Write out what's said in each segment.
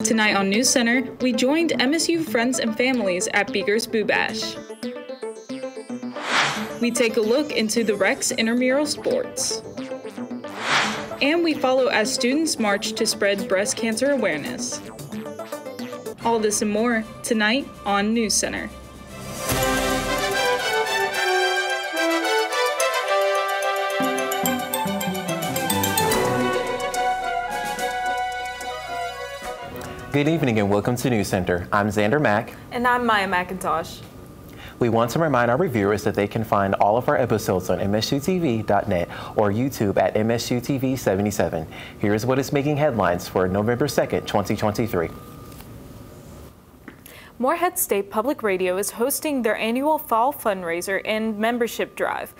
Tonight on NewsCenter, we joined MSU friends and families at Beaker's Boo Bash. We take a look into the Rec's intramural sports. And we follow as students march to spread breast cancer awareness. All this and more tonight on NewsCenter. Good evening and welcome to NewsCenter. I'm Xander Mack. And I'm Maya McIntosh. We want to remind our reviewers that they can find all of our episodes on msutv.net or YouTube at msutv77. Here's what is making headlines for November 2nd, 2023. Morehead State Public Radio is hosting their annual fall fundraiser and membership drive.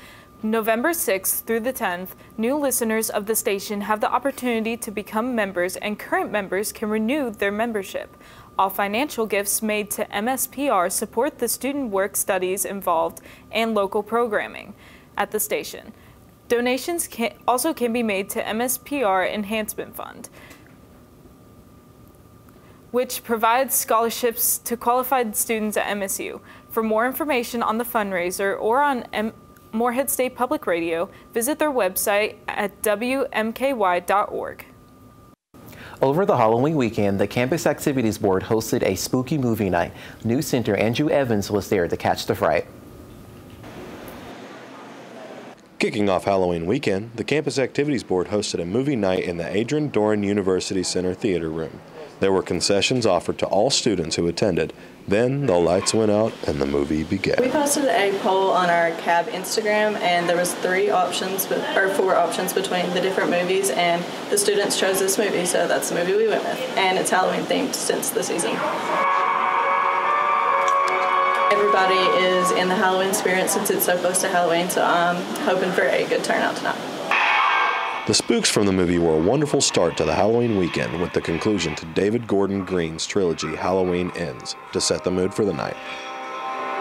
November 6th through the 10th, new listeners of the station have the opportunity to become members, and current members can renew their membership. All financial gifts made to MSPR support the student work studies involved and local programming at the station. Donations also can be made to MSPR Enhancement Fund, which provides scholarships to qualified students at MSU. For more information on the fundraiser or on Morehead State Public Radio, visit their website at wmky.org. Over the Halloween weekend, the Campus Activities Board hosted a spooky movie night. NewsCenter Andrew Evans was there to catch the fright. Kicking off Halloween weekend, the Campus Activities Board hosted a movie night in the Adrian Doran University Center Theater Room. There were concessions offered to all students who attended. Then the lights went out and the movie began. We posted a poll on our CAB Instagram, and there was 4 options between the different movies, and the students chose this movie, so that's the movie we went with. And it's Halloween themed since the season. Everybody is in the Halloween spirit since it's so close to Halloween, so I'm hoping for a good turnout tonight. The spooks from the movie were a wonderful start to the Halloween weekend with the conclusion to David Gordon Green's trilogy Halloween Ends to set the mood for the night.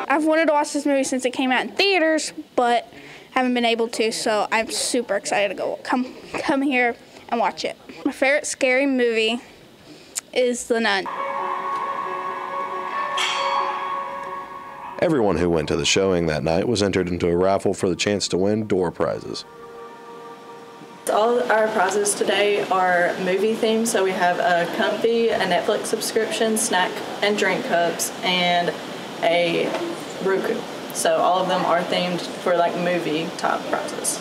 I've wanted to watch this movie since it came out in theaters, but haven't been able to, so I'm super excited to come here and watch it. My favorite scary movie is The Nun. Everyone who went to the showing that night was entered into a raffle for the chance to win door prizes. All our prizes today are movie themed, so we have a comfy, a Netflix subscription, snack and drink cups, and a Roku. So all of them are themed for like movie type prizes.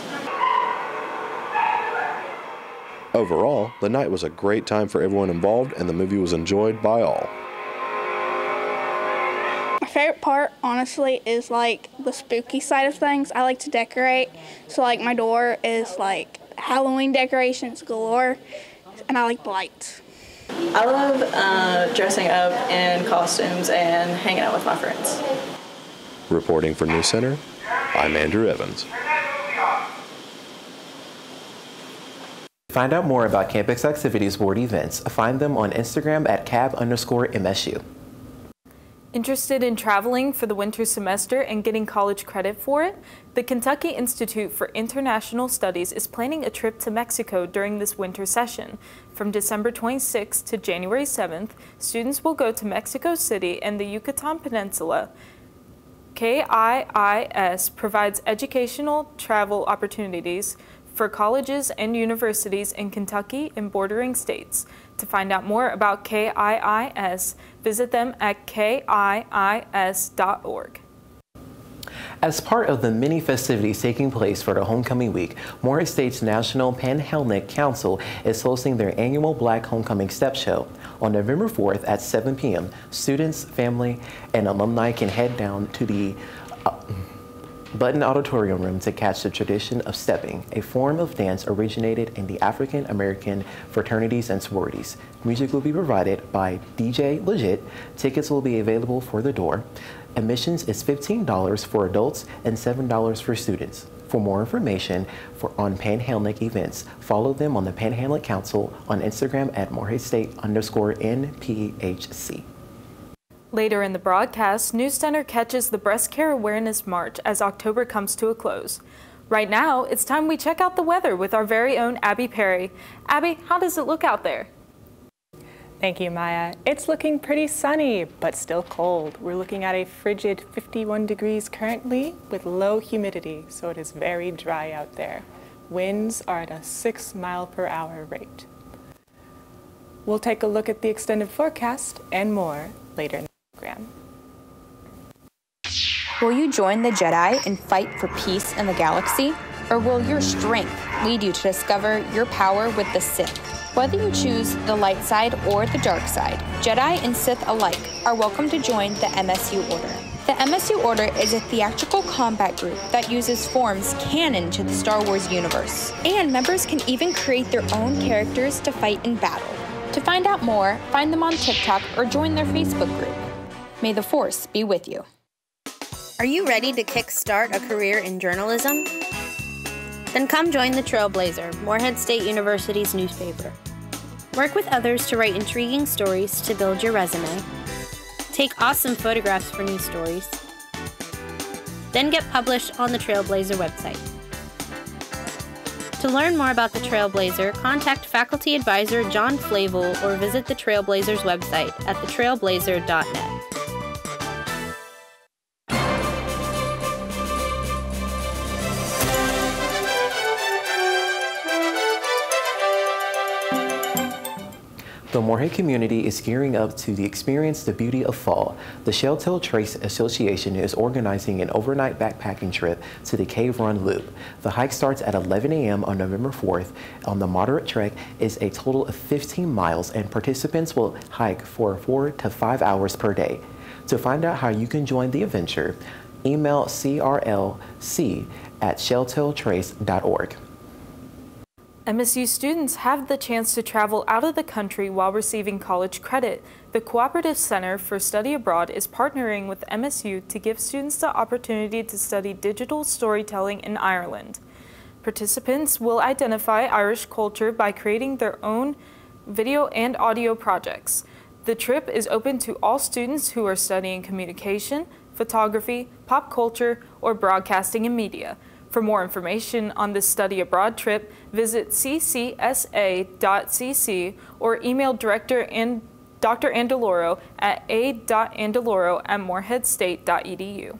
Overall, the night was a great time for everyone involved, and the movie was enjoyed by all. My favorite part, honestly, is like the spooky side of things. I like to decorate, so like my door is like Halloween decorations galore, and I like the lights. I love dressing up in costumes and hanging out with my friends. Reporting for NewsCenter, I'm Andrew Evans. To find out more about Campus Activities Board events, find them on Instagram at cab_MSU. Interested in traveling for the winter semester and getting college credit for it? The Kentucky Institute for International Studies is planning a trip to Mexico during this winter session. From December 26th to January 7th, students will go to Mexico City and the Yucatan Peninsula. KIIS provides educational travel opportunities for colleges and universities in Kentucky and bordering states. To find out more about KIIS, visit them at kiis.org. As part of the many festivities taking place for the homecoming week, Morehead State's National Panhellenic Council is hosting their annual Black Homecoming Step Show. On November 4th at 7 p.m., students, family, and alumni can head down to the Button Auditorium Room to catch the tradition of stepping, a form of dance originated in the African American fraternities and sororities. Music will be provided by DJ Legit. Tickets will be available for the door. Admissions is $15 for adults and $7 for students. For more information on Panhellenic events, follow them on the Panhellenic Council on Instagram at moreheadstate_NPHC. Later in the broadcast, NewsCenter catches the Breast Care Awareness March as October comes to a close. Right now, it's time we check out the weather with our very own Abby Perry. Abby, how does it look out there? Thank you, Maya. It's looking pretty sunny, but still cold. We're looking at a frigid 51 degrees currently with low humidity, so it is very dry out there. Winds are at a 6-mile-per-hour rate. We'll take a look at the extended forecast and more later in the program. Will you join the Jedi and fight for peace in the galaxy? Or will your strength lead you to discover your power with the Sith? Whether you choose the light side or the dark side, Jedi and Sith alike are welcome to join the MSU Order. The MSU Order is a theatrical combat group that uses forms canon to the Star Wars universe, and members can even create their own characters to fight in battle. To find out more, find them on TikTok or join their Facebook group. May the Force be with you. Are you ready to kickstart a career in journalism? Then come join the Trailblazer, Morehead State University's newspaper. Work with others to write intriguing stories to build your resume. Take awesome photographs for news stories. Then get published on the Trailblazer website. To learn more about the Trailblazer, contact faculty advisor John Flavel or visit the Trailblazer's website at thetrailblazer.net. The Morehead community is gearing up to experience the beauty of fall. The Sheltel Trace Association is organizing an overnight backpacking trip to the Cave Run Loop. The hike starts at 11 a.m. on November 4th. On the moderate trek is a total of 15 miles, and participants will hike for 4 to 5 hours per day. To find out how you can join the adventure, email crlc@shelteltrace.org. MSU students have the chance to travel out of the country while receiving college credit. The Cooperative Center for Study Abroad is partnering with MSU to give students the opportunity to study digital storytelling in Ireland. Participants will identify Irish culture by creating their own video and audio projects. The trip is open to all students who are studying communication, photography, pop culture, or broadcasting and media. For more information on this study abroad trip, visit ccsa.cc or email Director and Dr. Andaloro at a.andaloro@moreheadstate.edu.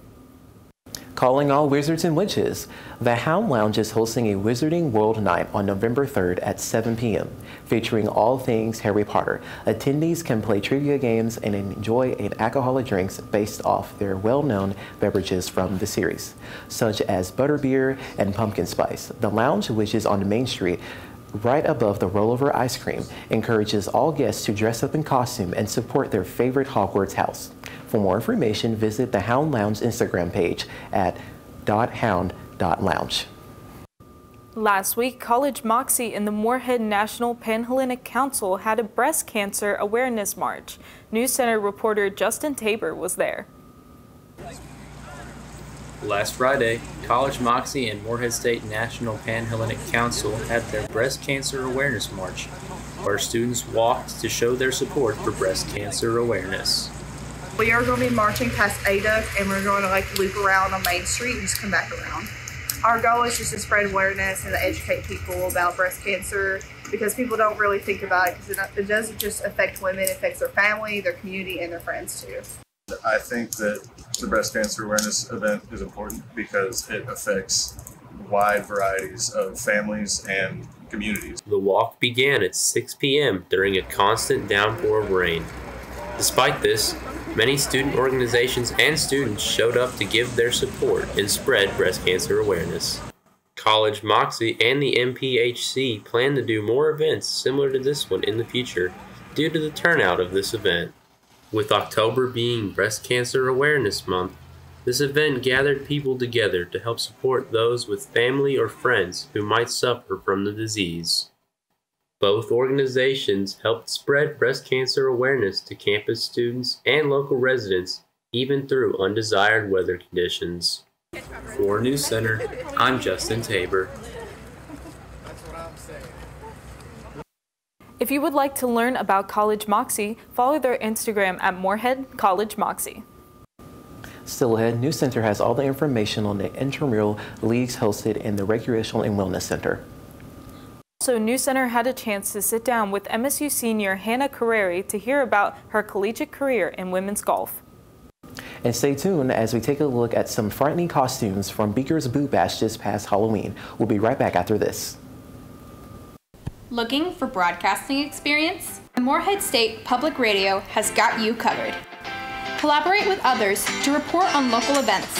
Calling all wizards and witches. The Hound Lounge is hosting a Wizarding World Night on November 3rd at 7 p.m., featuring all things Harry Potter. Attendees can play trivia games and enjoy alcoholic drinks based off their well-known beverages from the series, such as butterbeer and pumpkin spice. The lounge, which is on Main Street, right above the rollover ice cream, encourages all guests to dress up in costume and support their favorite Hogwarts house. For more information, visit the Hound Lounge Instagram page at .hound.lounge. Last week, College Moxie and the Morehead National Panhellenic Council had a breast cancer awareness march. NewsCenter reporter Justin Tabor was there. Last Friday, College Moxie and Morehead State National Panhellenic Council had their breast cancer awareness march, where students walked to show their support for breast cancer awareness. We are going to be marching past Ada, and we're going to loop around on Main Street and just come back around. Our goal is just to spread awareness and to educate people about breast cancer, because people don't really think about it, because it doesn't just affect women, it affects their family, their community, and their friends too. I think that the breast cancer awareness event is important because it affects wide varieties of families and communities. The walk began at 6 p.m. during a constant downpour of rain. Despite this, many student organizations and students showed up to give their support and spread breast cancer awareness. College Moxie and the MPHC plan to do more events similar to this one in the future due to the turnout of this event. With October being Breast Cancer Awareness Month, this event gathered people together to help support those with family or friends who might suffer from the disease. Both organizations helped spread breast cancer awareness to campus students and local residents, even through undesired weather conditions. For NewsCenter, I'm Justin Tabor. If you would like to learn about College Moxie, follow their Instagram at Morehead College Moxie. Still ahead, NewsCenter has all the information on the intramural leagues hosted in the Recreational and Wellness Center. So NewsCenter had a chance to sit down with MSU senior Hannah Carreri to hear about her collegiate career in women's golf. And stay tuned as we take a look at some frightening costumes from Beaker's Boot Bash this past Halloween. We'll be right back after this. Looking for broadcasting experience? Morehead State Public Radio has got you covered. Collaborate with others to report on local events,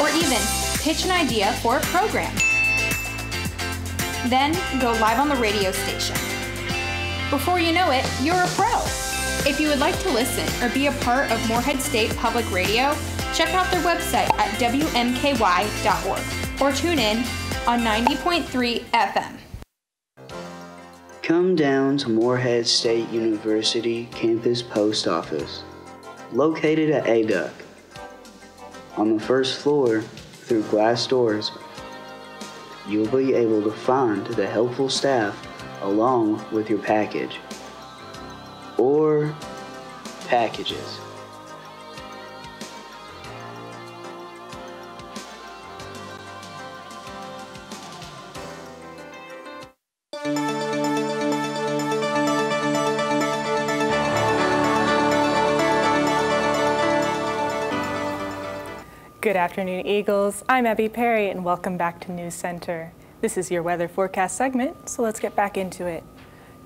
or even pitch an idea for a program. Then go live on the radio station. Before you know it, you're a pro. If you would like to listen or be a part of Morehead State Public Radio, check out their website at wmky.org or tune in on 90.3 FM. Come down to Morehead State University Campus Post Office, located at ADUC. On the first floor, through glass doors, you'll be able to find the helpful staff along with your package or packages. Good afternoon, Eagles. I'm Abby Perry, and welcome back to NewsCenter. This is your weather forecast segment, so let's get back into it.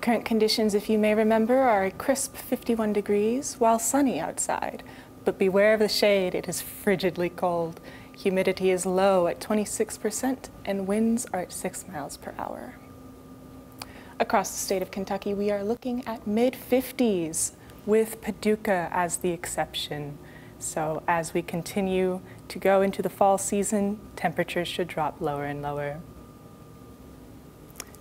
Current conditions, if you may remember, are a crisp 51 degrees while sunny outside. But beware of the shade, it is frigidly cold. Humidity is low at 26%, and winds are at 6 miles per hour. Across the state of Kentucky, we are looking at mid-50s, with Paducah as the exception. So as we continue to go into the fall season, temperatures should drop lower and lower.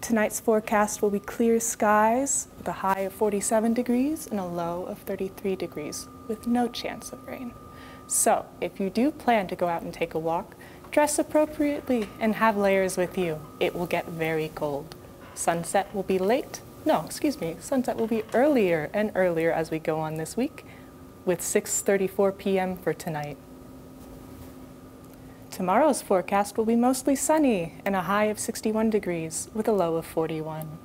Tonight's forecast will be clear skies with a high of 47 degrees and a low of 33 degrees with no chance of rain. So if you do plan to go out and take a walk, dress appropriately and have layers with you. It will get very cold. Sunset will be sunset will be earlier and earlier as we go on this week, with 6:34 p.m. for tonight. Tomorrow's forecast will be mostly sunny and a high of 61 degrees with a low of 41.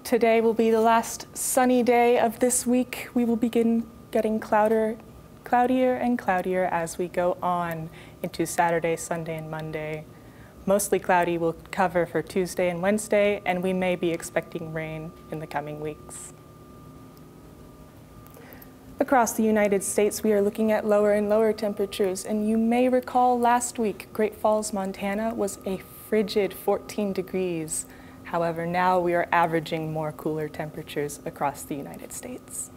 Today will be the last sunny day of this week. We will begin getting cloudier and cloudier as we go on into Saturday, Sunday, and Monday. Mostly cloudy will cover for Tuesday and Wednesday, and we may be expecting rain in the coming weeks. Across the United States, we are looking at lower and lower temperatures, and you may recall last week, Great Falls, Montana was a frigid 14 degrees. However, now we are averaging more cooler temperatures across the United States.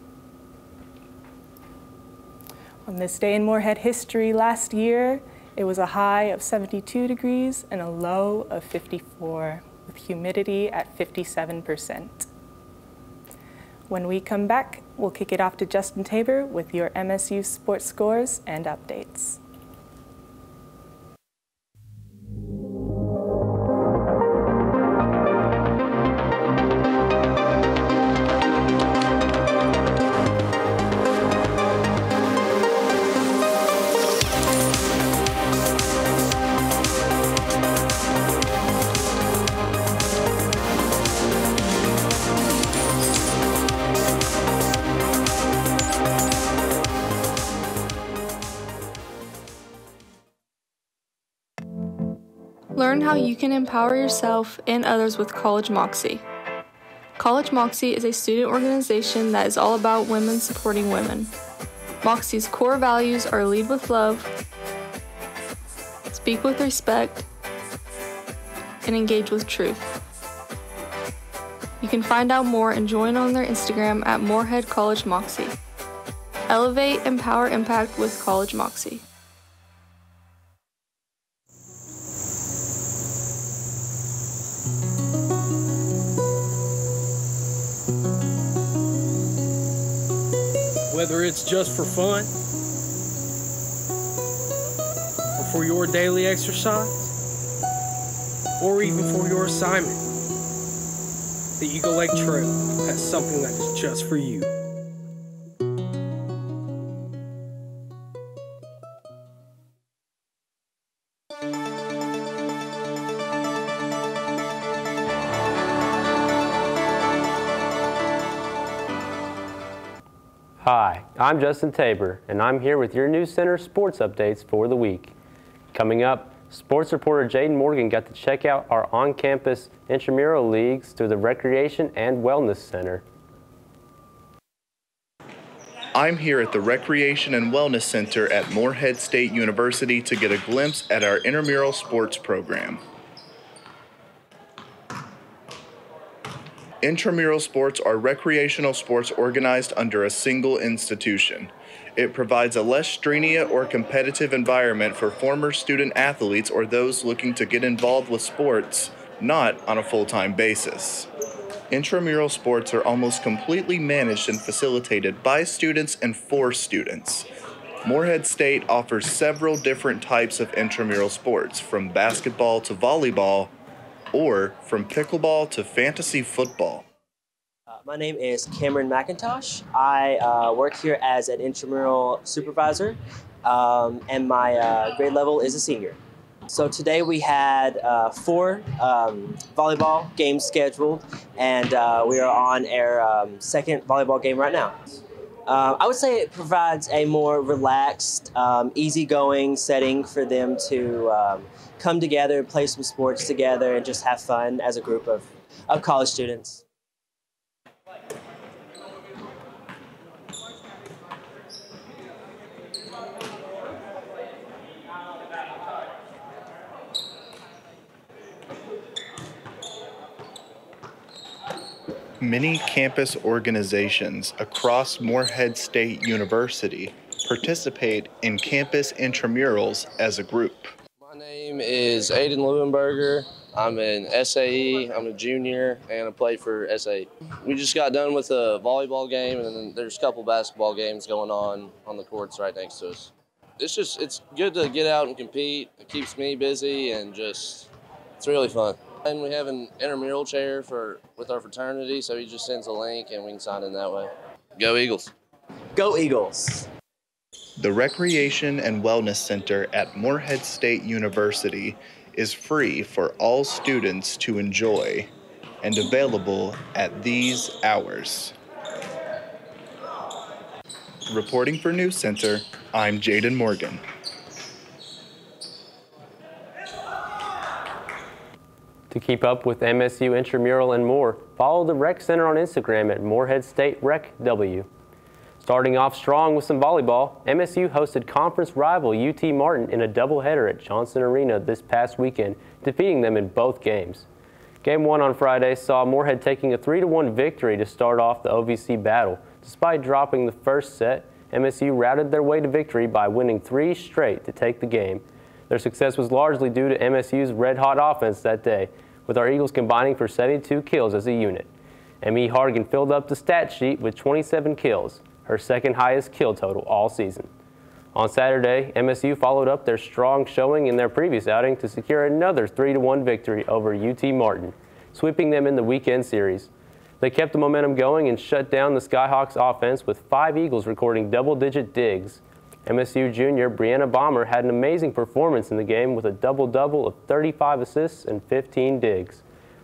On this day in Morehead history last year, it was a high of 72 degrees and a low of 54, with humidity at 57%. When we come back, we'll kick it off to Justin Tabor with your MSU sports scores and updates. Learn how you can empower yourself and others with College Moxie. College Moxie is a student organization that is all about women supporting women. Moxie's core values are lead with love, speak with respect, and engage with truth. You can find out more and join on their Instagram at Morehead College Moxie. Elevate, empower, impact with College Moxie. Whether it's just for fun or for your daily exercise or even for your assignment, the Eagle Lake Trail has something that is just for you. Hi, I'm Justin Tabor, and I'm here with your NewsCenter sports updates for the week. Coming up, sports reporter Jaden Morgan got to check out our on-campus intramural leagues through the Recreation and Wellness Center. I'm here at the Recreation and Wellness Center at Morehead State University to get a glimpse at our intramural sports program. Intramural sports are recreational sports organized under a single institution. It provides a less strenuous or competitive environment for former student athletes or those looking to get involved with sports, not on a full-time basis. Intramural sports are almost completely managed and facilitated by students and for students. Morehead State offers several different types of intramural sports, from basketball to volleyball, or from pickleball to fantasy football. My name is Cameron McIntosh. I work here as an intramural supervisor, and my grade level is a senior. So today we had 4 volleyball games scheduled, and we are on our second volleyball game right now. I would say it provides a more relaxed, easygoing setting for them to come together, play some sports together, and just have fun as a group of college students. Many campus organizations across Morehead State University participate in campus intramurals as a group. My name is Aiden Leuenberger. I'm an SAE, I'm a junior, and I play for SAE. We just got done with a volleyball game, and then there's a couple basketball games going on the courts right next to us. It's good to get out and compete. It keeps me busy, and it's really fun. And we have an intramural chair with our fraternity, so he just sends a link and we can sign in that way. Go Eagles. Go Eagles. The Recreation and Wellness Center at Morehead State University is free for all students to enjoy and available at these hours. Reporting for NewsCenter, I'm Jaden Morgan. To keep up with MSU intramural and more, follow the Rec Center on Instagram at Morehead State RecW. Starting off strong with some volleyball, MSU hosted conference rival UT Martin in a doubleheader at Johnson Arena this past weekend, defeating them in both games. Game 1 on Friday saw Morehead taking a 3-1 victory to start off the OVC battle. Despite dropping the first set, MSU routed their way to victory by winning 3 straight to take the game. Their success was largely due to MSU's red-hot offense that day, with our Eagles combining for 72 kills as a unit. Emmy Hargan filled up the stat sheet with 27 kills, her second highest kill total all season. On Saturday, MSU followed up their strong showing in their previous outing to secure another 3-1 victory over UT Martin, sweeping them in the weekend series. They kept the momentum going and shut down the Skyhawks offense with 5 Eagles recording double-digit digs. MSU junior Brianna Bomber had an amazing performance in the game with a double-double of 35 assists and 15 digs.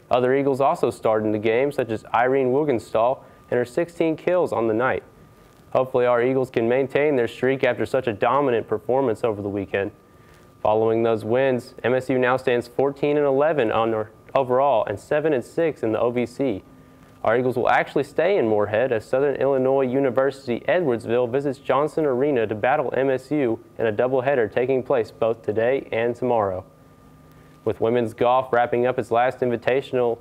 Other Eagles also starred in the game, such as Irene Wuggenstall and her 16 kills on the night. Hopefully our Eagles can maintain their streak after such a dominant performance over the weekend. Following those wins, MSU now stands 14-11 overall and 7-6 in the OVC. Our Eagles will actually stay in Morehead as Southern Illinois University Edwardsville visits Johnson Arena to battle MSU in a doubleheader taking place both today and tomorrow. With women's golf wrapping up its last invitational,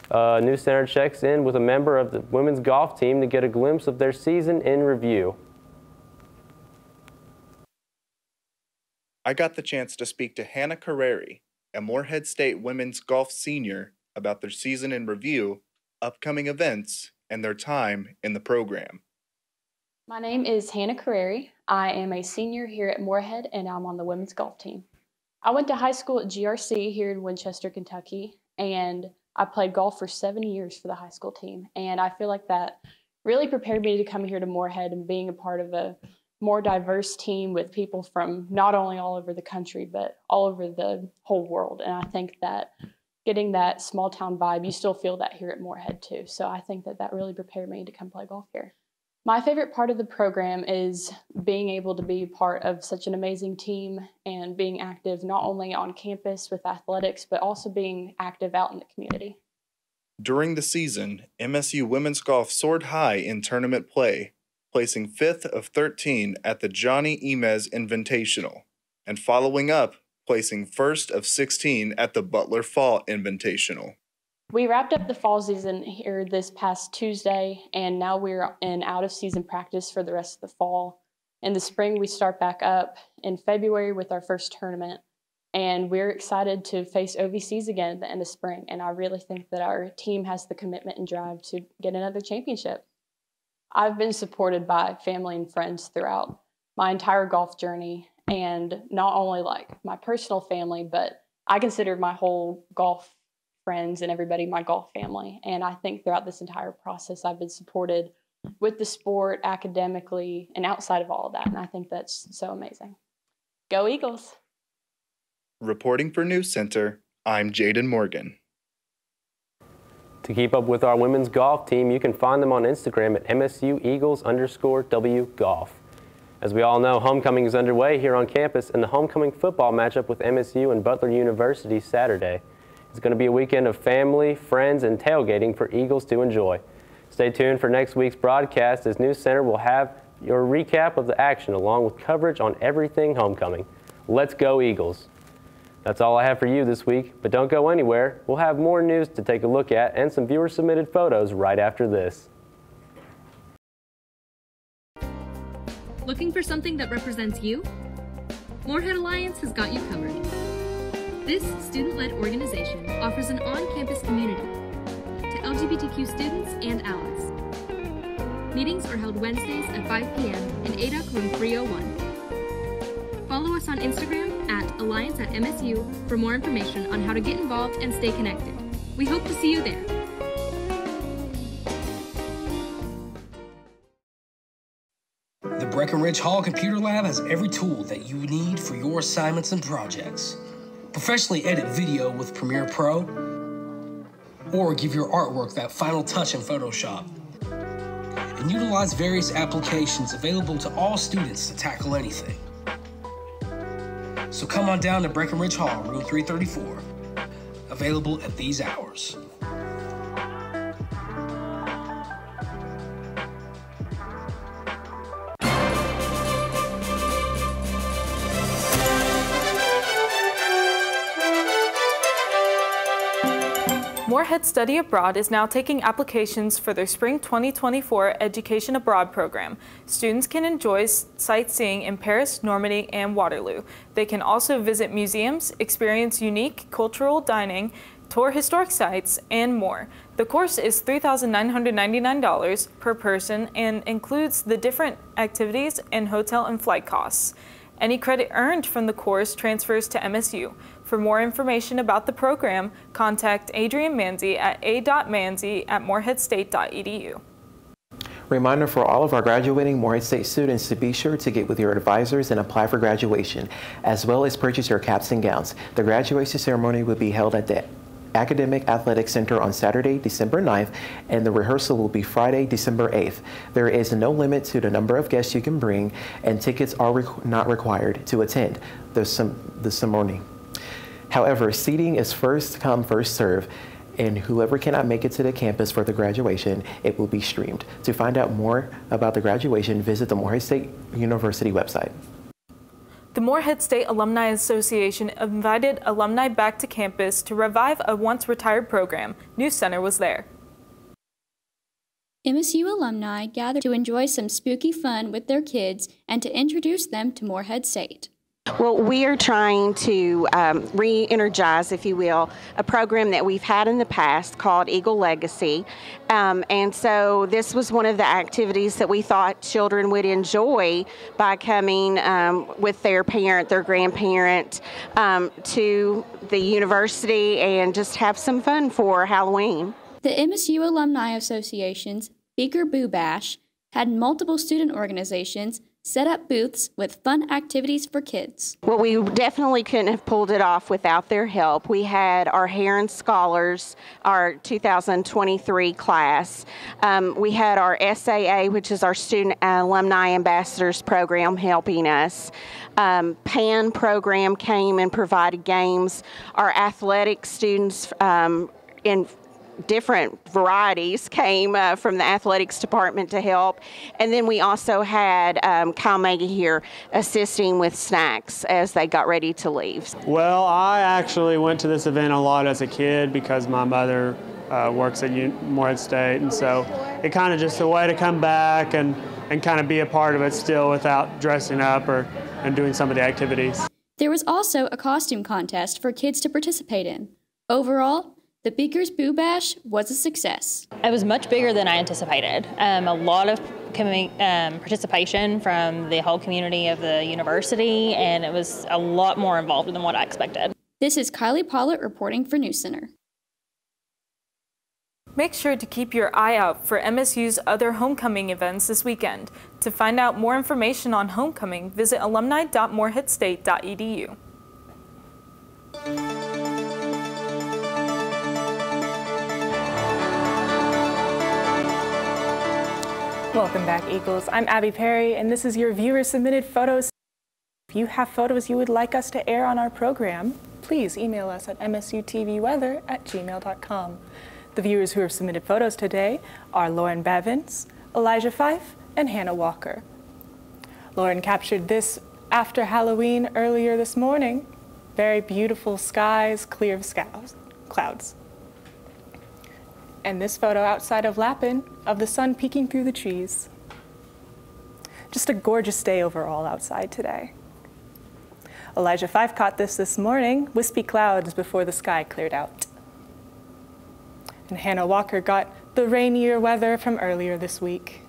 NewsCenter checks in with a member of the women's golf team to get a glimpse of their season in review. I got the chance to speak to Hannah Carreri, a Morehead State women's golf senior, about their season in review, upcoming events, and their time in the program. My name is Hannah Carreri. I am a senior here at Morehead, and I'm on the women's golf team. I went to high school at GRC here in Winchester, Kentucky, and I played golf for 7 years for the high school team. And I feel like that really prepared me to come here to Morehead and being a part of a more diverse team with people from not only all over the country, but all over the whole world. And I think that getting that small town vibe, you still feel that here at Morehead too. So I think that that really prepared me to come play golf here. My favorite part of the program is being able to be part of such an amazing team and being active not only on campus with athletics, but also being active out in the community. During the season, MSU women's golf soared high in tournament play, placing 5th of 13 at the Johnny Emez Invitational, and following up, placing 1st of 16 at the Butler Fall Invitational. We wrapped up the fall season here this past Tuesday, and now we're in out-of-season practice for the rest of the fall. In the spring, we start back up in February with our first tournament, and we're excited to face OVCs again at the end of spring, and I really think that our team has the commitment and drive to get another championship. I've been supported by family and friends throughout my entire golf journey, and not only like my personal family, but I consider my whole golf friends and everybody my golf family. And I think throughout this entire process, I've been supported with the sport, academically, and outside of all of that. And I think that's so amazing. Go Eagles! Reporting for NewsCenter, I'm Jaden Morgan. To keep up with our women's golf team, you can find them on Instagram at MSU_Eagles_W Golf. As we all know, homecoming is underway here on campus, and the homecoming football matchup with MSU and Butler University Saturday. It's going to be a weekend of family, friends, and tailgating for Eagles to enjoy. Stay tuned for next week's broadcast, as NewsCenter will have your recap of the action along with coverage on everything homecoming. Let's go Eagles! That's all I have for you this week, but don't go anywhere. We'll have more news to take a look at and some viewer-submitted photos right after this. Looking for something that represents you? Morehead Alliance has got you covered. This student-led organization offers an on-campus community to LGBTQ students and allies. Meetings are held Wednesdays at 5 p.m. in ADUC room 301. Follow us on Instagram at Alliance@MSU for more information on how to get involved and stay connected. We hope to see you there. The Breckenridge Hall Computer Lab has every tool that you need for your assignments and projects. Professionally edit video with Premiere Pro, or give your artwork that final touch in Photoshop. And utilize various applications available to all students to tackle anything. So come on down to Breckenridge Hall, room 334, available at these hours. Morehead Study Abroad is now taking applications for their Spring 2024 Education Abroad program. Students can enjoy sightseeing in Paris, Normandy, and Waterloo. They can also visit museums, experience unique cultural dining, tour historic sites, and more. The course is $3,999 per person and includes the different activities and hotel and flight costs. Any credit earned from the course transfers to MSU. For more information about the program, contact Adrian Manzi at a.manzi@moreheadstate.edu. Reminder for all of our graduating Morehead State students to be sure to get with your advisors and apply for graduation, as well as purchase your caps and gowns. The graduation ceremony will be held at the Academic Athletic Center on Saturday, December 9th, and the rehearsal will be Friday, December 8th. There is no limit to the number of guests you can bring, and tickets are not required to attend the ceremony. However, seating is first come, first serve, and whoever cannot make it to the campus for the graduation, it will be streamed. To find out more about the graduation, visit the Morehead State University website. The Morehead State Alumni Association invited alumni back to campus to revive a once-retired program. NewsCenter was there. MSU alumni gathered to enjoy some spooky fun with their kids and to introduce them to Morehead State. Well, we are trying to re-energize, if you will, a program that we've had in the past called Eagle Legacy. And so this was one of the activities that we thought children would enjoy by coming with their parent, their grandparent, to the university and just have some fun for Halloween. The MSU Alumni Association's Beaker Boo Bash had multiple student organizations set up booths with fun activities for kids. Well, we definitely couldn't have pulled it off without their help. We had our Heron Scholars, our 2023 class. We had our SAA, which is our Student Alumni Ambassadors program, helping us. PAN program came and provided games. Our athletic students in different varieties came from the athletics department to help. And then we also had Kyle Maggie here assisting with snacks as they got ready to leave. Well, I actually went to this event a lot as a kid because my mother works at Morehead State, and so it kind of just a way to come back and kind of be a part of it still without dressing up and doing some of the activities. There was also a costume contest for kids to participate in. Overall, the Beakers Boo Bash was a success. It was much bigger than I anticipated. A lot of participation from the whole community of the university, and it was a lot more involved than what I expected. This is Kylie Pollett reporting for NewsCenter. Make sure to keep your eye out for MSU's other homecoming events this weekend. To find out more information on homecoming, visit alumni.moreheadstate.edu. Welcome back, Eagles. I'm Abby Perry, and this is your viewer-submitted photos. If you have photos you would like us to air on our program, please email us at msutvweather@gmail.com. The viewers who have submitted photos today are Lauren Bevins, Elijah Fife, and Hannah Walker. Lauren captured this after Halloween earlier this morning. Very beautiful skies, clear of clouds. And this photo outside of Lappin of the sun peeking through the trees. Just a gorgeous day overall outside today. Elijah Fife caught this morning, wispy clouds before the sky cleared out. And Hannah Walker got the rainier weather from earlier this week.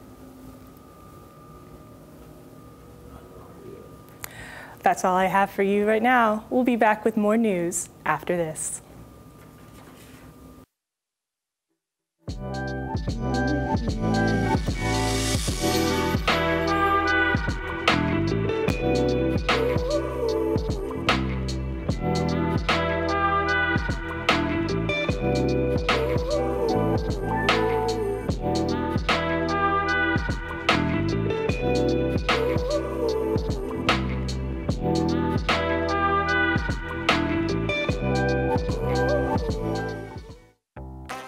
That's all I have for you right now. We'll be back with more news after this.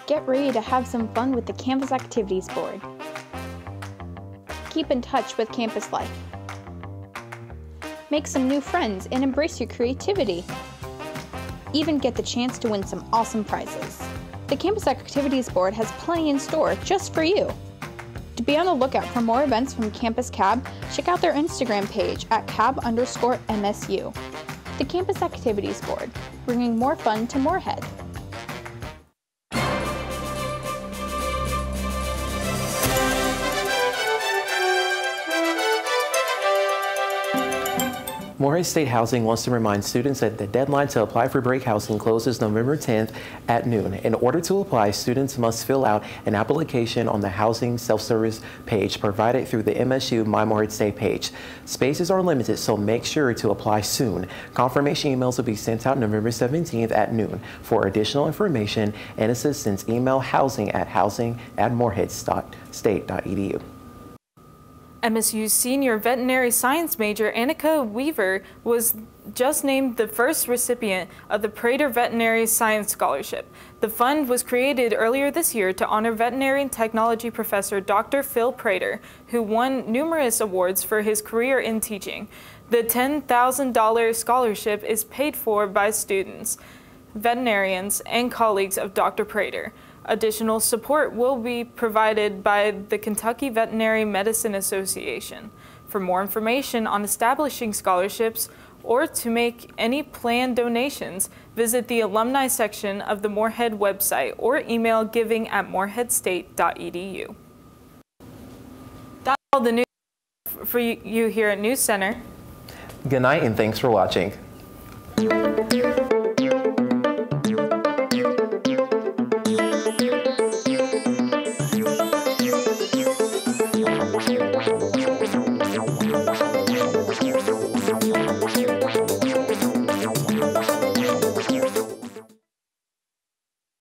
Get ready to have some fun with the Campus Activities Board. Keep in touch with campus life. Make some new friends and embrace your creativity. Even get the chance to win some awesome prizes. The Campus Activities Board has plenty in store just for you. To be on the lookout for more events from Campus CAB, check out their Instagram page at cab_MSU. The Campus Activities Board, bringing more fun to Morehead. Morehead State Housing wants to remind students that the deadline to apply for break housing closes November 10th at noon. In order to apply, students must fill out an application on the housing self-service page provided through the MSU My Morehead State page. Spaces are limited, so make sure to apply soon. Confirmation emails will be sent out November 17th at noon. For additional information and assistance, email housing@moreheadstate.edu. MSU's senior veterinary science major Annika Weaver was just named the first recipient of the Prater Veterinary Science Scholarship. The fund was created earlier this year to honor veterinary technology professor Dr. Phil Prater, who won numerous awards for his career in teaching. The $10,000 scholarship is paid for by students, veterinarians, and colleagues of Dr. Prater. Additional support will be provided by the Kentucky Veterinary Medicine Association. For more information on establishing scholarships or to make any planned donations, visit the alumni section of the Morehead website or email giving@moreheadstate.edu. That's all the news for you here at NewsCenter. Good night and thanks for watching.